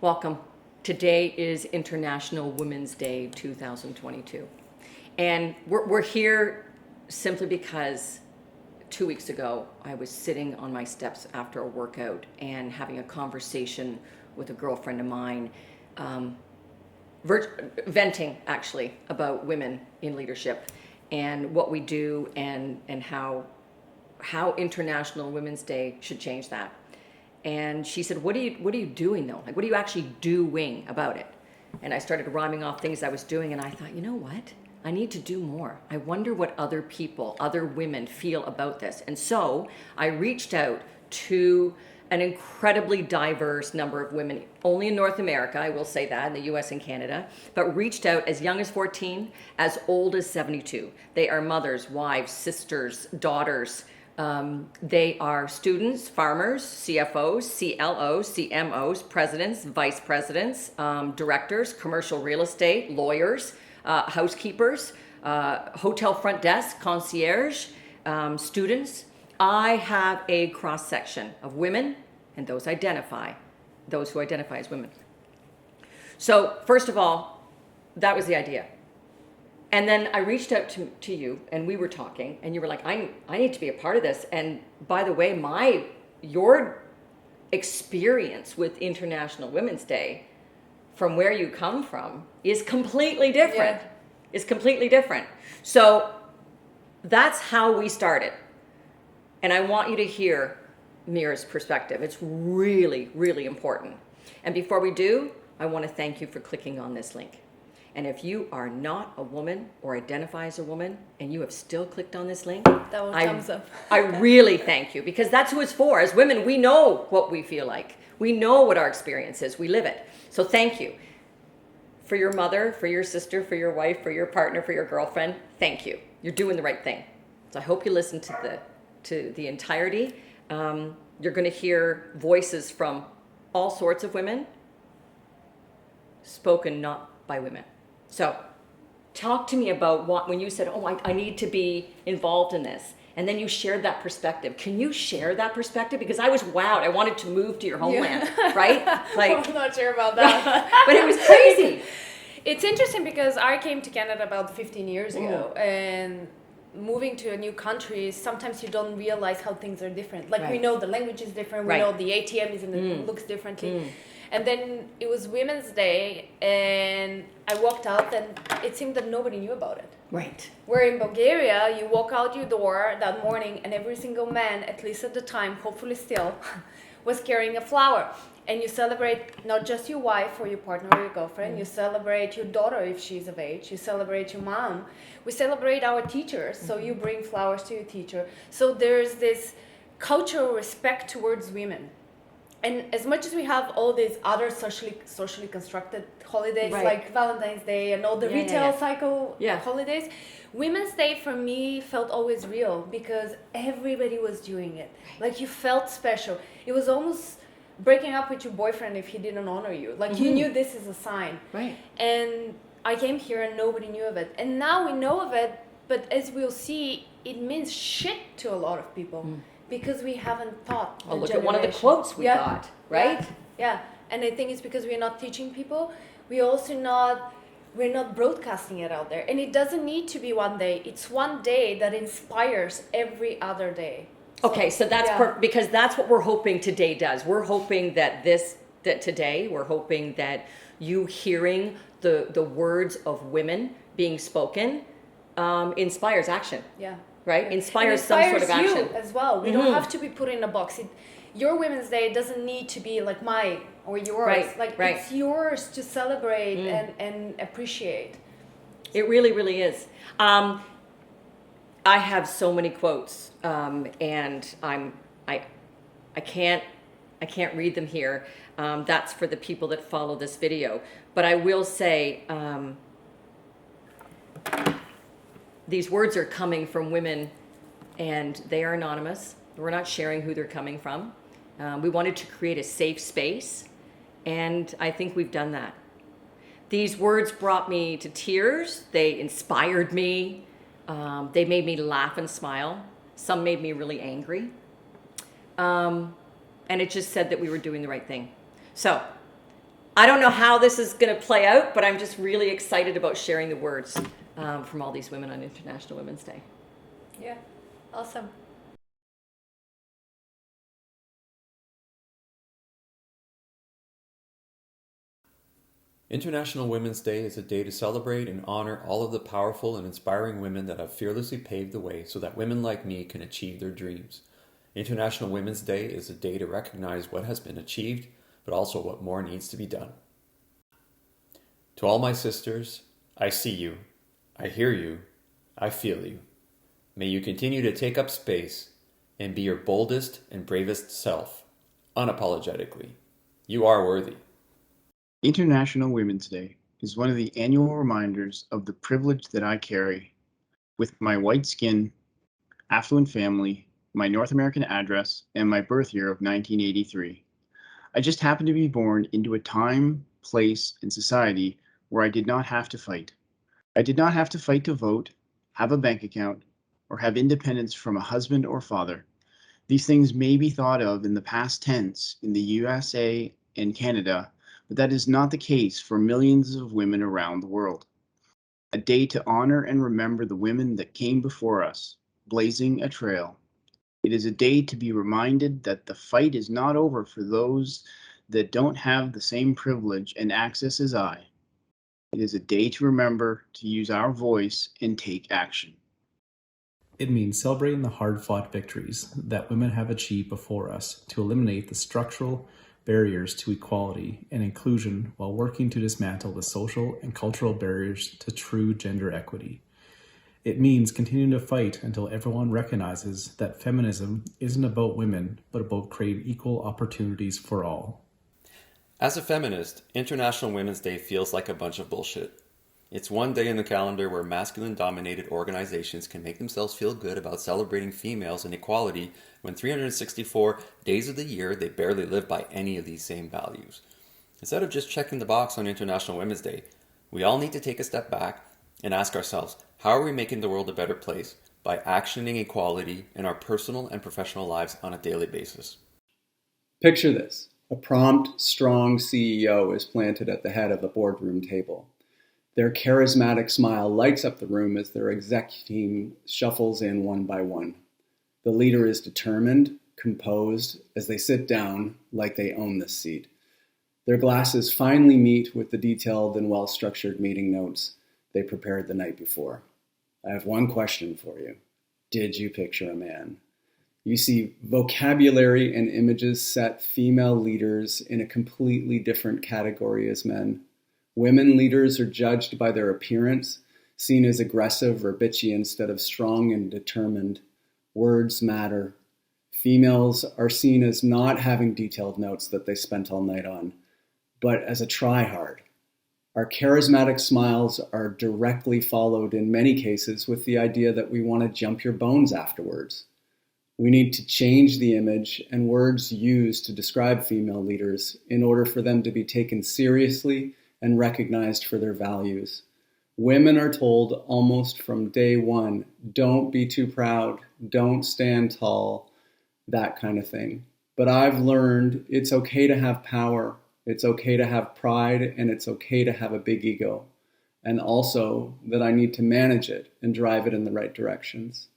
Welcome. Today is International Women's Day 2022. And we're here simply because 2 weeks ago I was sitting on my steps after a workout and having a conversation with a girlfriend of mine, venting actually about women in leadership and what we do and how International Women's Day should change that. And she said, what are you doing though? Like, what are you actually doing about it? And I started rhyming off things I was doing, and I thought, you know what? I need to do more. I wonder what other people, other women feel about this. And so I reached out to an incredibly diverse number of women, only in North America, I will say that, in the US and Canada, but reached out as young as 14, as old as 72. They are mothers, wives, sisters, daughters. They are students, farmers, CFOs, CLOs, CMOs, presidents, vice presidents, directors, commercial real estate, lawyers, housekeepers, hotel front desk, concierge, students. I have a cross-section of women and those who identify as women. So first of all, that was the idea. And then I reached out to you, and we were talking, and you were like, I need to be a part of this. And by the way, your experience with International Women's Day from where you come from is completely different. Yeah. Is completely different. So that's how we started. And I want you to hear Mira's perspective. It's really, really important. And before we do, I want to thank you for clicking on this link. And if you are not a woman or identify as a woman and you have still clicked on this link, that will thumbs up. I really thank you, because that's who it's for. As women, we know what we feel like. We know what our experience is. We live it. So thank you. For your mother, for your sister, for your wife, for your partner, for your girlfriend, thank you. You're doing the right thing. So I hope you listen to the entirety. You're going to hear voices from all sorts of women, spoken not by women. So talk to me about when you said, I need to be involved in this, and then you shared that perspective. Can you share that perspective? Because I was wowed. I wanted to move to your homeland, right? Like, I'm not sure about that. But it was crazy. It's interesting because I came to Canada about 15 years ago, and moving to a new country, sometimes you don't realize how things are different. Like, we know the language is different, we know the ATM is looks differently. And then it was Women's Day, and I walked out, and it seemed that nobody knew about it. Right. Where in Bulgaria, you walk out your door that morning, and every single man, at least at the time, hopefully still, was carrying a flower. And you celebrate not just your wife or your partner or your girlfriend, you celebrate your daughter if she's of age, you celebrate your mom. We celebrate our teachers, so you bring flowers to your teacher. So there's this cultural respect towards women. And as much as we have all these other socially constructed holidays, like Valentine's Day and all the retail cycle holidays, Women's Day for me felt always real because everybody was doing it. Like, you felt special. It was almost breaking up with your boyfriend if he didn't honor you. Like, you knew this is a sign. Right. And I came here and nobody knew of it. And now we know of it, but as we'll see, it means shit to a lot of people. Because we haven't taught. Oh, look at one of the quotes we got, right? Yeah. And I think it's because we're not teaching people. We're not broadcasting it out there. And it doesn't need to be one day. It's one day that inspires every other day. Okay, so that's because that's what we're hoping today does. We're hoping that today, we're hoping that you hearing the words of women being spoken inspires action. Yeah. Right? Inspires some sort of action. You as well. We don't have to be put in a box. Your Women's Day doesn't need to be like mine or yours. It's yours to celebrate and appreciate. It really, really is. I have so many quotes, and I can't read them here. That's for the people that follow this video. But I will say, these words are coming from women, and they are anonymous. We're not sharing who they're coming from. We wanted to create a safe space, and I think we've done that. These words brought me to tears. They inspired me. They made me laugh and smile. Some made me really angry. And it just said that we were doing the right thing. So I don't know how this is going to play out, but I'm just really excited about sharing the words from all these women on International Women's Day. Yeah, awesome. International Women's Day is a day to celebrate and honor all of the powerful and inspiring women that have fearlessly paved the way so that women like me can achieve their dreams. International Women's Day is a day to recognize what has been achieved, but also what more needs to be done. To all my sisters, I see you, I hear you, I feel you. May you continue to take up space and be your boldest and bravest self, unapologetically. You are worthy. International Women's Day is one of the annual reminders of the privilege that I carry with my white skin, affluent family, my North American address, and my birth year of 1983. I just happened to be born into a time, place, and society where I did not have to fight. I did not have to fight to vote, have a bank account, or have independence from a husband or father. These things may be thought of in the past tense in the USA and Canada, but that is not the case for millions of women around the world. A day to honor and remember the women that came before us, blazing a trail. It is a day to be reminded that the fight is not over for those that don't have the same privilege and access as I. It is a day to remember to use our voice and take action. It means celebrating the hard-fought victories that women have achieved before us to eliminate the structural barriers to equality and inclusion while working to dismantle the social and cultural barriers to true gender equity. It means continuing to fight until everyone recognizes that feminism isn't about women, but about creating equal opportunities for all. As a feminist, International Women's Day feels like a bunch of bullshit. It's one day in the calendar where masculine-dominated organizations can make themselves feel good about celebrating females and equality when 364 days of the year they barely live by any of these same values. Instead of just checking the box on International Women's Day, we all need to take a step back and ask ourselves, how are we making the world a better place by actioning equality in our personal and professional lives on a daily basis? Picture this. A prompt, strong CEO is planted at the head of the boardroom table. Their charismatic smile lights up the room as their exec team shuffles in one by one. The leader is determined, composed, as they sit down like they own this seat. Their glasses finally meet with the detailed and well-structured meeting notes they prepared the night before. I have one question for you. Did you picture a man? You see, vocabulary and images set female leaders in a completely different category as men. Women leaders are judged by their appearance, seen as aggressive or bitchy instead of strong and determined. Words matter. Females are seen as not having detailed notes that they spent all night on, but as a try-hard. Our charismatic smiles are directly followed in many cases with the idea that we want to jump your bones afterwards. We need to change the image and words used to describe female leaders in order for them to be taken seriously and recognized for their values. Women are told almost from day one, don't be too proud, don't stand tall, that kind of thing. But I've learned it's okay to have power, it's okay to have pride, and it's okay to have a big ego. And also that I need to manage it and drive it in the right directions.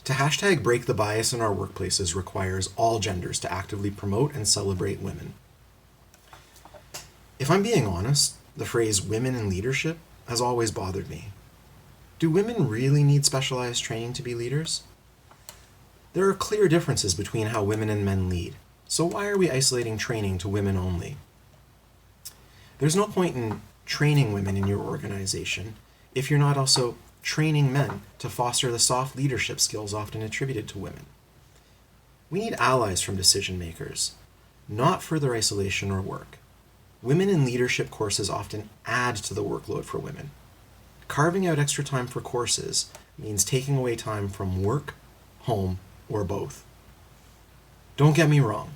To hashtag break the bias in our workplaces requires all genders to actively promote and celebrate women. If I'm being honest, the phrase women in leadership has always bothered me. Do women really need specialized training to be leaders? There are clear differences between how women and men lead, so why are we isolating training to women only? There's no point in training women in your organization if you're not also training men to foster the soft leadership skills often attributed to women. We need allies from decision makers, not further isolation or work. Women in leadership courses often add to the workload for women. Carving out extra time for courses means taking away time from work, home, or both. Don't get me wrong.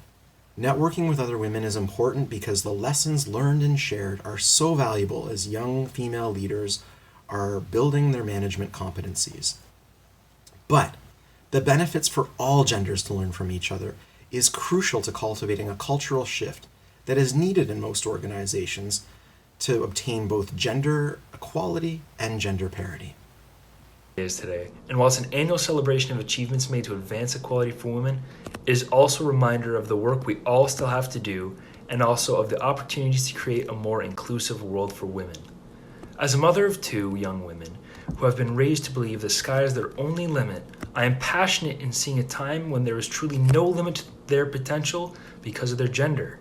Networking with other women is important because the lessons learned and shared are so valuable as young female leaders are building their management competencies. But the benefits for all genders to learn from each other is crucial to cultivating a cultural shift that is needed in most organizations to obtain both gender equality and gender parity. Is today. And while it's an annual celebration of achievements made to advance equality for women, it is also a reminder of the work we all still have to do and also of the opportunities to create a more inclusive world for women. As a mother of 2 young women who have been raised to believe the sky is their only limit, I am passionate in seeing a time when there is truly no limit to their potential because of their gender.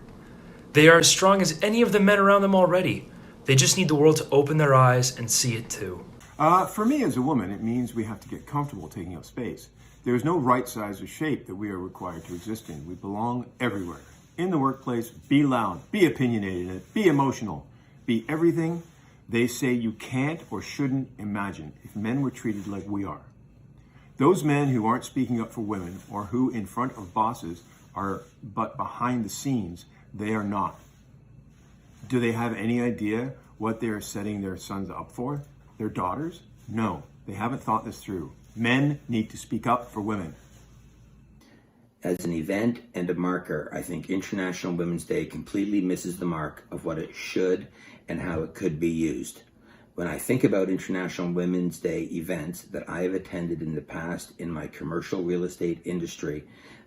They are as strong as any of the men around them already. They just need the world to open their eyes and see it too. For me as a woman, it means we have to get comfortable taking up space. There is no right size or shape that we are required to exist in. We belong everywhere. In the workplace, be loud, be opinionated, be emotional, be everything they say you can't or shouldn't imagine if men were treated like we are. Those men who aren't speaking up for women or who in front of bosses are but behind the scenes, they are not. Do they have any idea what they are setting their sons up for? Their daughters? No, they haven't thought this through. Men need to speak up for women. As an event and a marker, I think International Women's Day completely misses the mark of what it should and how it could be used. When I think about International Women's Day events that I have attended in the past in my commercial real estate industry,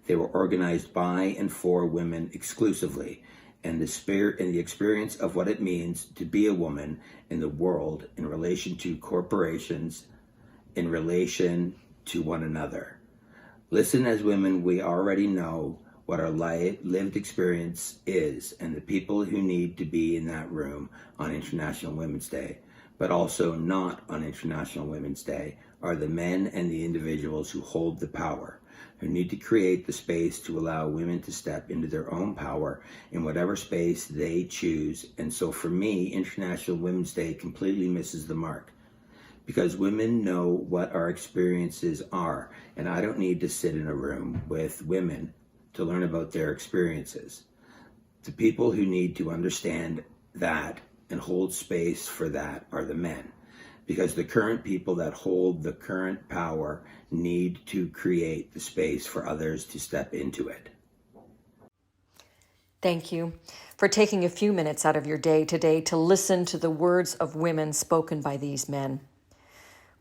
they were organized by and for women exclusively, and the spirit and the experience of what it means to be a woman in the world in relation to corporations, in relation to one another. Listen, as women, we already know what our lived experience is and the people who need to be in that room on International Women's Day, but also not on International Women's Day, are the men and the individuals who hold the power, who need to create the space to allow women to step into their own power in whatever space they choose. And so for me, International Women's Day completely misses the mark, because women know what our experiences are, and I don't need to sit in a room with women to learn about their experiences. The people who need to understand that and hold space for that are the men, because the current people that hold the current power need to create the space for others to step into it. Thank you for taking a few minutes out of your day today to listen to the words of women spoken by these men.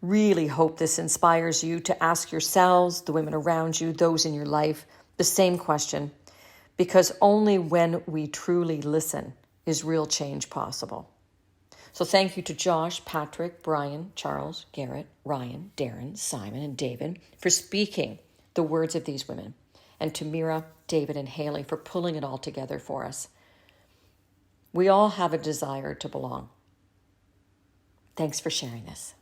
Really hope this inspires you to ask yourselves, the women around you, those in your life, the same question, because only when we truly listen is real change possible. So thank you to Josh, Patrick, Brian, Charles, Garrett, Ryan, Darren, Simon, and David for speaking the words of these women, and to Mira, David, and Haley for pulling it all together for us. We all have a desire to belong. Thanks for sharing this.